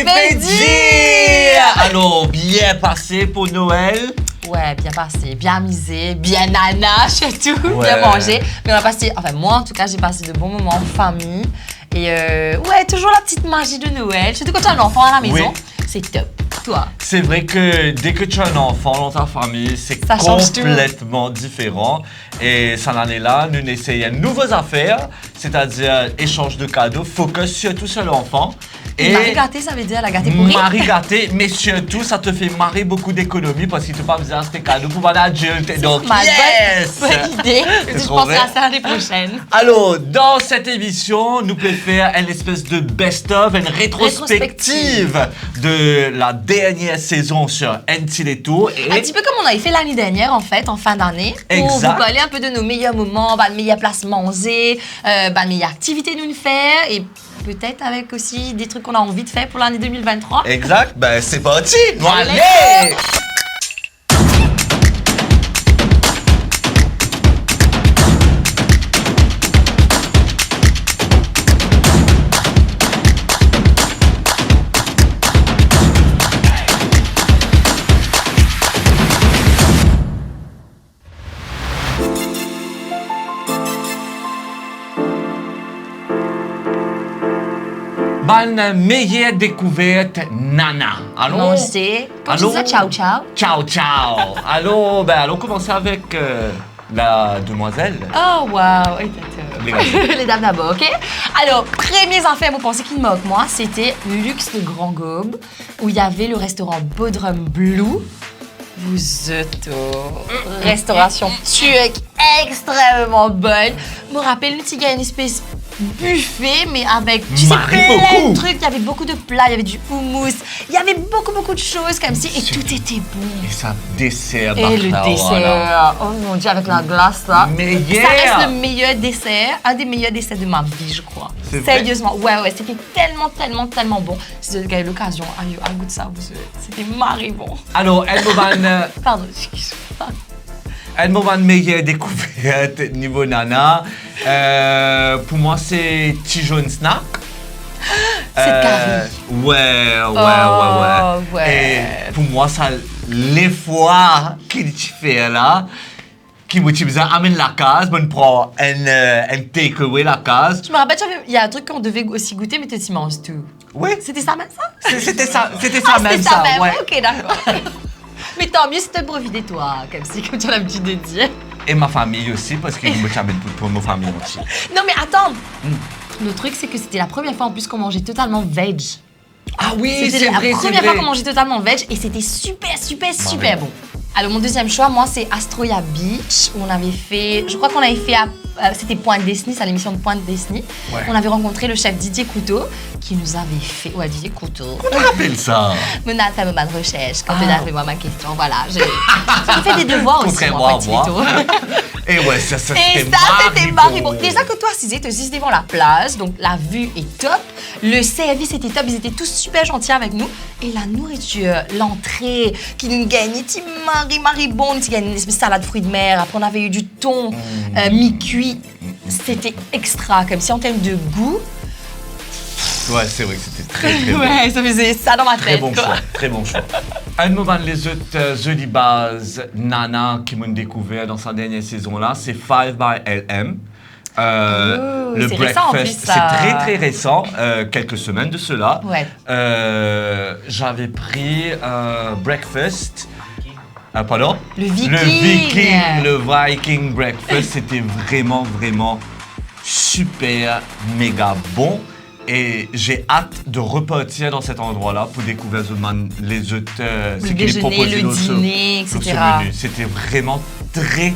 fait dire! Alors, bien passé pour Noël? Ouais, bien passé, bien misé, bien nana, surtout, Ouais. bien mangé. Mais on a passé, enfin moi en tout cas, j'ai passé de bons moments en famille. Et ouais, toujours la petite magie de Noël. Surtout quand tu as un enfant à la maison, c'est top. Toi? C'est vrai que dès que tu as un enfant dans ta famille, c'est Ça change tout. complètement différent. Et cette année-là, nous essayons de nouvelles affaires, c'est-à-dire échange de cadeaux, focus surtout sur l'enfant. Et Marie gâtée, ça veut dire la gâtée pourrie? Marie gâtée, mais surtout, ça te fait marrer beaucoup d'économies parce que tu n'as pas besoin de tes cadeaux pour un adulte. Donc, yes! Bonne idée. Je trop penserai vrai. à ça l'année prochaine. Alors, dans cette émission, nous pouvons faire une espèce de best-of, une rétrospective de la dernière saison sur NT Tour. Un petit peu comme on avait fait l'année dernière, en fait, en fin d'année. Pour Exact. vous parler un peu de nos meilleurs moments, de meilleures places manger, de meilleures activités nous faire. Et peut-être avec aussi des trucs qu'on a envie de faire pour l'année 2023. Exact, ben c'est parti! Allez. Allez! Ma meilleure découverte, Nana. Allons? Non, je sais. Quand tu Allô? dis ça, ciao, ciao. Ciao, ciao. Allons commencer avec la demoiselle. Oh, wow. Les Les dames d'abord, OK? Alors, premiers affaires, vous pensez qui me moque, moi, c'était Luxe de Grand Gobe, où il y avait le restaurant Bodrum Blue. Vous êtes restauration turque extrêmement bonne. Me rappelle, il y a une espèce buffet, mais avec, tu sais, Marie plein beaucoup. de trucs. Il y avait beaucoup de plats, il y avait du houmous, il y avait beaucoup de choses comme ça, et tout était bon. Et ça dessert. Et le dessert, oh mon Dieu, avec la glace là. Meilleur. Ça reste le meilleur dessert, un des meilleurs desserts de ma vie, je crois. C'est vrai? Sérieusement, ouais, c'était tellement bon. Si vous avez l'occasion, à goûter ça, c'était marré bon. Alors, elle me Pardon, excuse-moi. Elle m'a une meilleure découverte niveau Nana. Pour moi, c'est Tijon Snack. C'est carré. Ouais. Ouais. Et pour moi, ça, les fois qu'il fait là, qui me dit, amène la case, on prend un takeaway la case. Je me rappelle, il y a un truc qu'on devait aussi goûter, mais tu manges tout. Oui. C'était ça même ça? C'était ça Ah, même c'était ça. même, Ouais. ok, d'accord. Mais tant mieux, c'était profiter toi, comme tu as l'habitude de dire. Et ma famille aussi, parce que je me tiens pour ma famille aussi. Non mais attends, le truc c'est que c'était la première fois en plus qu'on mangeait totalement veg. Ah oui, C'était la première fois qu'on mangeait totalement veg et c'était super bon. Alors mon deuxième choix, moi, c'est Astroya Beach où on avait fait, je crois qu'on avait fait, c'était Pointe Disney, c'est à l'émission de Pointe Disney. Ouais. On avait rencontré le chef Didier Couteau qui nous avait fait, Didier Couteau. On rappelle ça. On a fait un moment de recherche quand tu as fait moi ma question, voilà. J'ai fait des devoirs aussi, moi, en fait, Contrairement à Tito. Et ouais, ça Et c'était ça, c'était marré. Bon, bon. déjà que toi, Cisé, tu es devant la place, donc la vue est top. Le service était top, ils étaient tous super gentils avec nous. Et la nourriture, l'entrée qui nous gagnait, petit marie bon, tu gagnes une espèce de salade fruits de mer. Après, on avait eu du thon mi-cuit. C'était extra, comme si en termes de goût. Ouais, c'est vrai que c'était très bon. Ouais, ça faisait ça dans ma tête. Très bon quoi. choix, très bon choix. Un moment, les autres jeux de base, Nana, qui m'ont découvert dans sa dernière saison-là, c'est 5 by LM. Le c'est récent en plus, breakfast, ça. c'est très récent, quelques semaines de cela. Ouais. J'avais pris breakfast. Pardon? Le Viking. Le Viking breakfast, c'était vraiment super, méga bon. Et j'ai hâte de repartir dans cet endroit-là pour découvrir les autres, Le ce qu'il est déjeuner, proposé le dans dîner, dans etc. ce menu. C'était vraiment très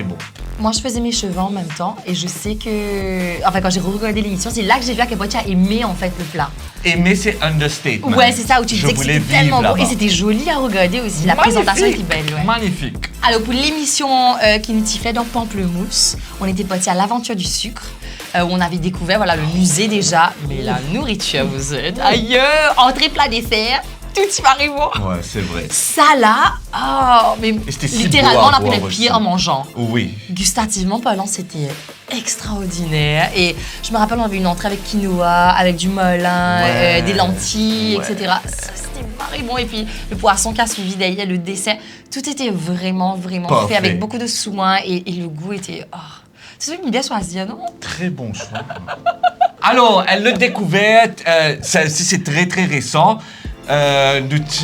bon. Moi, je faisais mes cheveux en même temps et je sais que... Enfin, quand j'ai regardé l'émission, c'est là que j'ai vu à quel point tu as aimé, en fait, le plat. Aimer, c'est understatement. Ouais, c'est ça, où tu Je disais que voulais c'était tellement vivre bon. Et là-bas. c'était joli à regarder aussi. La présentation était belle, ouais. Magnifique. Alors, pour l'émission qui nous fait dans Pamplemousse, on était partis à l'Aventure du Sucre, où on avait découvert voilà, le musée déjà. Mais la nourriture, vous êtes... Aïe, entrée, plat, dessert, tout y va arriver. Ouais, c'est vrai. Ça là, oh, mais Et c'était si littéralement, beau à on a pris voir le pied aussi. en mangeant. Oui. Gustativement parlant, c'était extraordinaire. Et je me rappelle, on avait une entrée avec quinoa, avec du melun, des lentilles, etc. Ça, c'était marré bon. Et puis le poisson qui a suivi derrière, le dessert, tout était vraiment fait avec beaucoup de soin et le goût était... Oh. C'est une idée choisie, non? Très bon choix. Alors, elle l'a découverte, celle-ci c'est très récent. Nous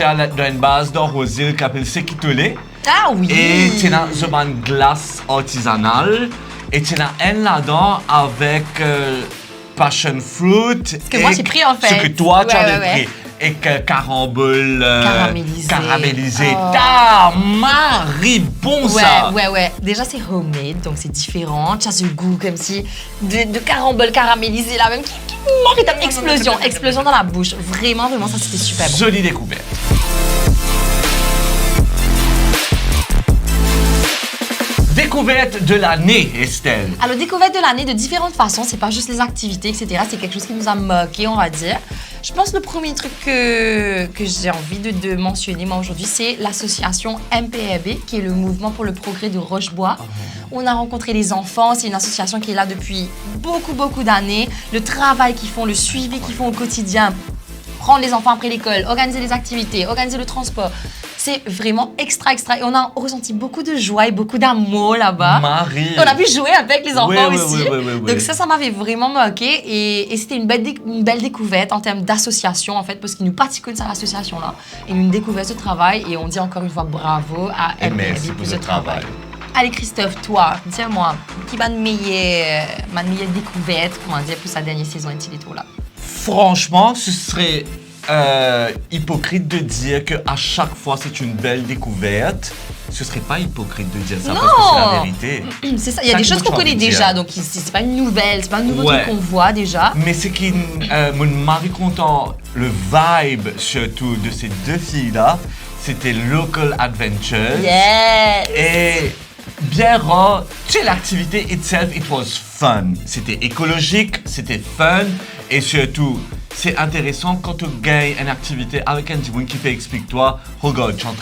avons une base d'arrosé qui s'appelle Sekitole. Ah oui! Et tu as une glace artisanale. Et tu as un là-dedans avec passion fruit. Ce que moi j'ai pris en fait. Ce que toi tu avais pris. Et que carambole caramélisé. Ah, Marie, bon ça! Ouais. Déjà, c'est homemade, donc c'est différent. Tu as ce goût comme si de carambole caramélisé là, même qui explosion dans la bouche. Vraiment, ça c'était super bon. Jolie découverte. Découverte de l'année, Estelle. Alors, découverte de l'année de différentes façons. C'est pas juste les activités, etc. C'est quelque chose qui nous a moqué, on va dire. Je pense que le premier truc que j'ai envie de mentionner moi aujourd'hui, c'est l'association MPRB, qui est le mouvement pour le progrès de Rochebois. On a rencontré les enfants. C'est une association qui est là depuis beaucoup d'années. Le travail qu'ils font, le suivi qu'ils font au quotidien, prendre les enfants après l'école, organiser les activités, organiser le transport. C'est vraiment extra. Et on a ressenti beaucoup de joie et beaucoup d'amour là-bas. Marie! On a pu jouer avec les enfants aussi. Oui. Donc ça m'avait vraiment moqué. Et c'était une belle découverte en termes d'association, en fait, parce qu'ils nous participent à l'association-là. Et une découverte de travail. Et on dit encore une fois bravo à MPRB pour ce travail. Allez, Christophe, toi, dis-moi, qui va de meilleure découverte, comment dire, pour sa dernière saison Intilito là? Franchement, ce serait hypocrite de dire qu'à chaque fois c'est une belle découverte. Ce serait pas hypocrite de dire ça parce que c'est la vérité. C'est ça, il y a des choses qu'on connaît déjà, donc c'est pas une nouvelle, c'est pas un nouveau truc qu'on voit déjà. Mais c'est qui me marie content, le vibe surtout de ces deux filles-là, c'était Local Adventures. Yes! Et bien rare, tu sais, l'activité itself, it was fun. C'était écologique, c'était fun et surtout, c'est intéressant quand tu gagnes une activité avec un petit qui fait explique-toi, regarde, tu es en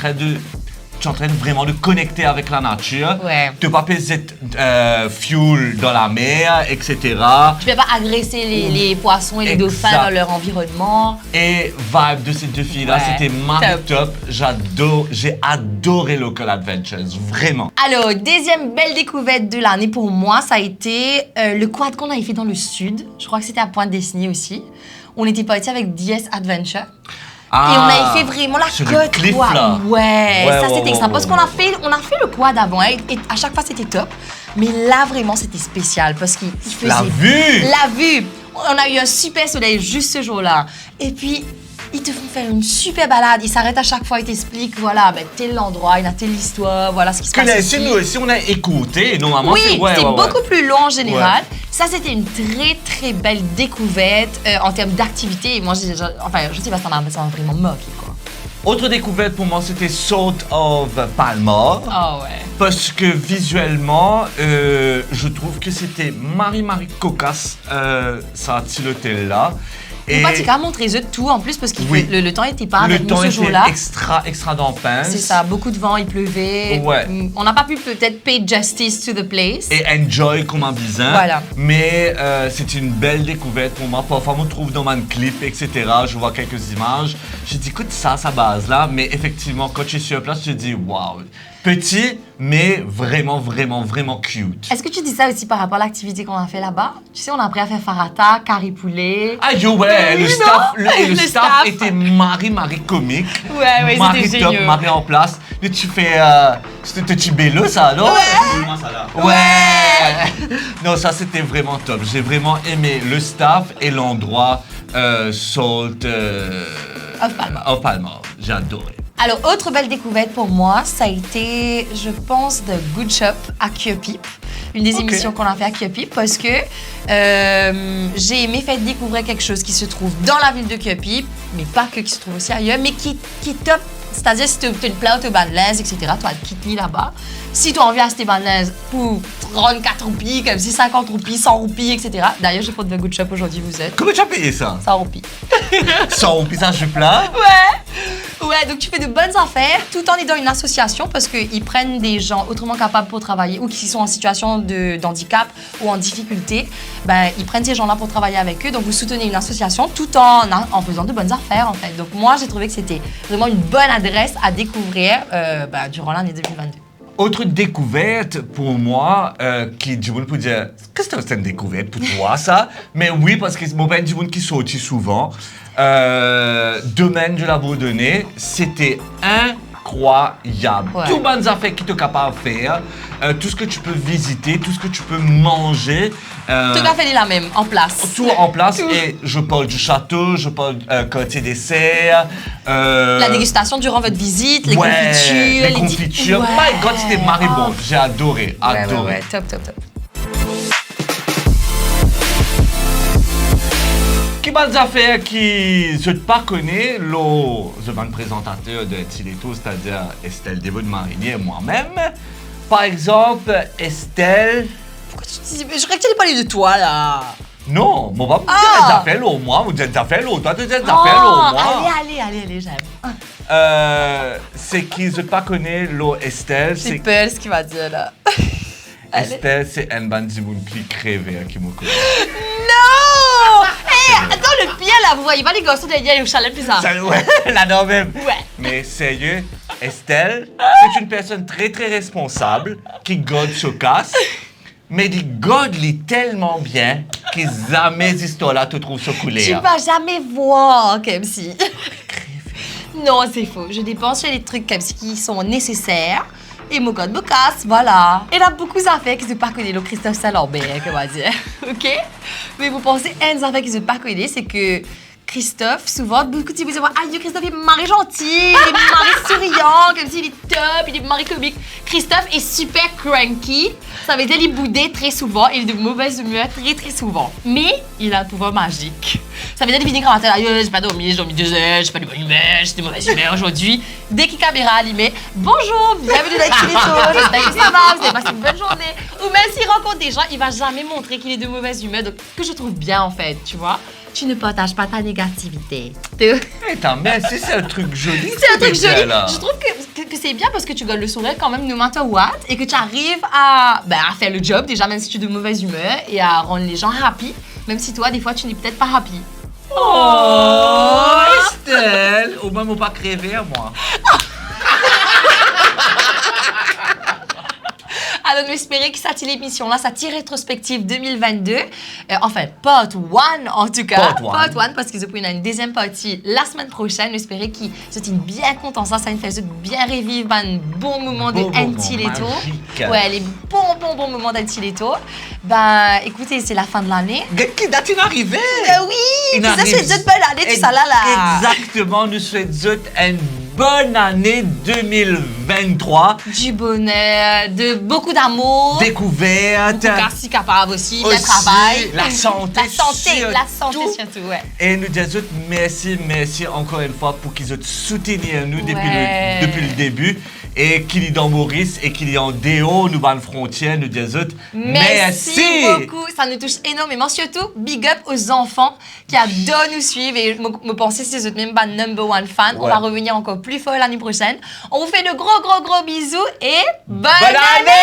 train vraiment de connecter avec la nature. Ouais. Tu ne peux pas peser fuel dans la mer, etc. Tu ne peux pas agresser les poissons et les dauphins dans leur environnement. Et vibe de ces deux filles-là, c'était top. J'ai adoré Local Adventures, vraiment. Alors, deuxième belle découverte de l'année pour moi, ça a été le quad qu'on avait fait dans le sud. Je crois que c'était à Pointe-Dessinée aussi. On était parti avec DS Adventure. Et on avait fait vraiment la côte, cliff, quoi. Là. Ouais, ça c'était extra. Parce qu'on a fait le quad avant, et à chaque fois c'était top. Mais là vraiment c'était spécial parce qu'il faisait... La vue! On a eu un super soleil juste ce jour-là. Et puis, ils te font faire une super balade. Ils s'arrêtent à chaque fois, ils t'expliquent, voilà, tel endroit, il y a telle histoire, voilà ce qui se passe ici. Nous aussi, on a écouté, normalement. Oui, c'était beaucoup plus long en général. Ouais. Ça, c'était une très belle découverte en termes d'activité. Et moi, je sais pas, ça m'a vraiment moqué, quoi. Autre découverte pour moi, c'était Salt of Palmar. Ah ouais. Parce que visuellement, je trouve que c'était Marie cocasse, ça là. Et pas qu'à montrer tout en plus parce que le temps n'était pas avec nous ce jour-là. Le temps était extra d'empince. C'est ça, beaucoup de vent, il pleuvait. Ouais. On n'a pas pu peut-être pay justice to the place. Et enjoy comme un bizarre. Voilà. Mais c'est une belle découverte pour moi. Parfois, on me trouve dans un clip, etc. Je vois quelques images. Je dis, écoute, ça, sa base là. Mais effectivement, quand je suis sur place, je dis, waouh. Petit, mais vraiment cute. Est-ce que tu dis ça aussi par rapport à l'activité qu'on a fait là-bas? Tu sais, on a appris à faire farata, curry poulet. Ah ouais, le staff était Marie comique. Ouais, c'était top, génial. Marie en place. Et tu fais, c'était bello ça alors? Ouais. Non, ça c'était vraiment top. J'ai vraiment aimé le staff et l'endroit Salt of Palmar. J'ai adoré. Alors, autre belle découverte pour moi, ça a été, je pense, The Good Shop à Kyopip. Une des émissions qu'on a fait à Kyopip parce que j'ai aimé faire découvrir quelque chose qui se trouve dans la ville de Kyopip, mais pas que qui se trouve aussi ailleurs, mais qui est top. C'est-à-dire, si tu as une plate au Badlands, etc., tu as le Kitni là-bas. Si tu as envie d'acheter banane pour 34 roupies, comme si 50 roupies, 100 roupies, etc. D'ailleurs, j'ai pas de good shop aujourd'hui, vous êtes. Comment tu as payé ça? 100 roupies. 100 roupies, ça, je suis plat. Ouais, donc tu fais de bonnes affaires tout en aidant une association parce qu'ils prennent des gens autrement capables pour travailler ou qui sont en situation d'handicap ou en difficulté. Ben, ils prennent ces gens-là pour travailler avec eux. Donc, vous soutenez une association tout en faisant de bonnes affaires, en fait. Donc, moi, j'ai trouvé que c'était vraiment une bonne adresse à découvrir durant l'année 2022. Autre découverte pour moi, qui du monde peut dire, qu'est-ce que c'est une découverte pour toi ça? Mais oui, parce que mon père du monde qui sortit souvent, domaine de la Bourdonnais, c'était incroyable. Ouais. Tout bonnes affaires qui te capable de faire, tout ce que tu peux visiter, tout ce que tu peux manger. Tout à fait la même, en place. Tout en place. Tout. Et je parle du château, je parle côté dessert. La dégustation durant votre visite, les confitures. Les confitures. Ouais. My God, c'était maribond. J'ai adoré, adoré. Ouais, top. Qui m'a des affaires qui je ne pas connais, le ban présentateur de Tileto, c'est-à-dire Estelle Devaux de Marigny et moi-même. Par exemple, Estelle. Pourquoi tu dis... Je croyais que tu allais parler de toi, là. Non, moi, va me dire des affaires, là, moi, vous dites des affaires, là, toi, tu dis des affaires, là, moi. Allez, j'aime. C'est qui je ne pas connais, Estelle. J'ai peur ce qu'il va dire, là. Estelle, c'est un bandit qui crève, qui me connaît. Non! Attends, le pire, là, vous voyez pas les garçons derrière au chalet plus tard. Ouais, là-dedans même. Ouais. Mais sérieux, Estelle, c'est une personne très très responsable qui garde ce casse, mais il garde les tellement bien que jamais ces histoires-là te trouvent ce coulé. Tu vas jamais voir comme si. Non, c'est faux. Je dépense chez les trucs comme si qui sont nécessaires. Et mon code me casse, voilà. Elle a beaucoup d'affaires qui ne sont pas connues, le Christophe Saint-Lambert, comment dire. OK? Mais vous pensez, une des affaires qui ne sont pas connues, c'est que Christophe, souvent, beaucoup de vous disent, ah, Christophe, il est mari gentil, il est mari souriant, comme s'il est top, il est mari comique. Christophe est super cranky. Ça veut dire qu'il boudait très souvent, il est de mauvaise humeur très souvent. Mais il a un pouvoir magique. Ça veut dire qu'il finit comme un tel, j'ai pas dormi, j'ai dormi 2 heures, j'ai pas de bonne humeur, j'ai de mauvaise humeur aujourd'hui. Dès qu'il caméra allumée, bonjour, bienvenue dans Tileto, j'espère que ça va, vous avez passé une bonne journée. Ou même s'il rencontre des gens, il va jamais montrer qu'il est de mauvaise humeur. Donc, ce que je trouve bien en fait, tu vois. Tu ne partages pas ta négativité. Attends, mais c'est un truc joli. C'est un truc joli. Là. Je trouve que c'est bien parce que tu gardes le sourire quand même no matter what et que tu arrives à faire le job déjà même si tu es de mauvaise humeur et à rendre les gens happy même si toi des fois tu n'es peut-être pas happy. Oh, Estelle! Au moins, on pas crever, moi. Alors, nous espérons que cette émission-là, cette rétrospective 2022, enfin, part 1 en tout cas. Part 1, parce qu'ils ont pris une deuxième partie la semaine prochaine. Nous espérons qu'ils sont bien contents. Ça nous fait bien revivre un bon moment de Tileto. Ouais, les bons moments d'Tileto. Ben, écoutez, c'est la fin de l'année. Quelle date est arrivée? Oui, ça c'est une bonne année, tout ça là. Exactement, nous souhaitons une bonne année 2023. Du bonheur, de beaucoup d'amour. Découverte. Beaucoup capable aussi, le travail. La santé. La santé surtout, ouais. Et nous disons merci encore une fois pour qu'ils ont soutenu nous depuis le début. Et qu'il y dans Maurice et qu'il y en Déo, nous dans frontières, nous disons merci beaucoup. Ça nous touche énormément. Surtout, big up aux enfants qui adorent nous suivre et me penser si c'est même pas number one fan. Ouais. On va revenir encore plus fort l'année prochaine. On vous fait de gros bisous et bonne année!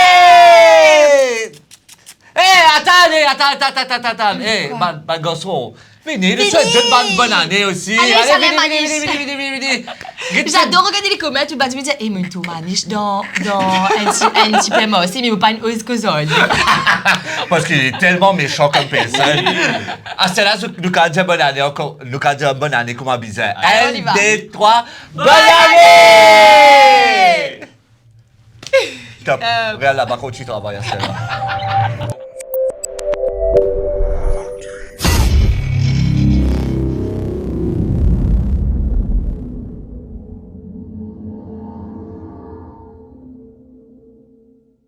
Attends. Hey, garçon. Venez, nous souhaitons une bonne année aussi. Allez, j'adore regarder les commentaires, tu vas me dire, mais tu maniches dans un petit peu moi aussi, mais pas une hausse causale. Parce qu'il est tellement méchant comme personne. Ah, c'est là, nous allons dire bonne année encore. Nous allons dire bonne année, comment bizarre. 1, 2, 3, bonne année! Top. Regarde là-bas quand tu travailles à celle-là.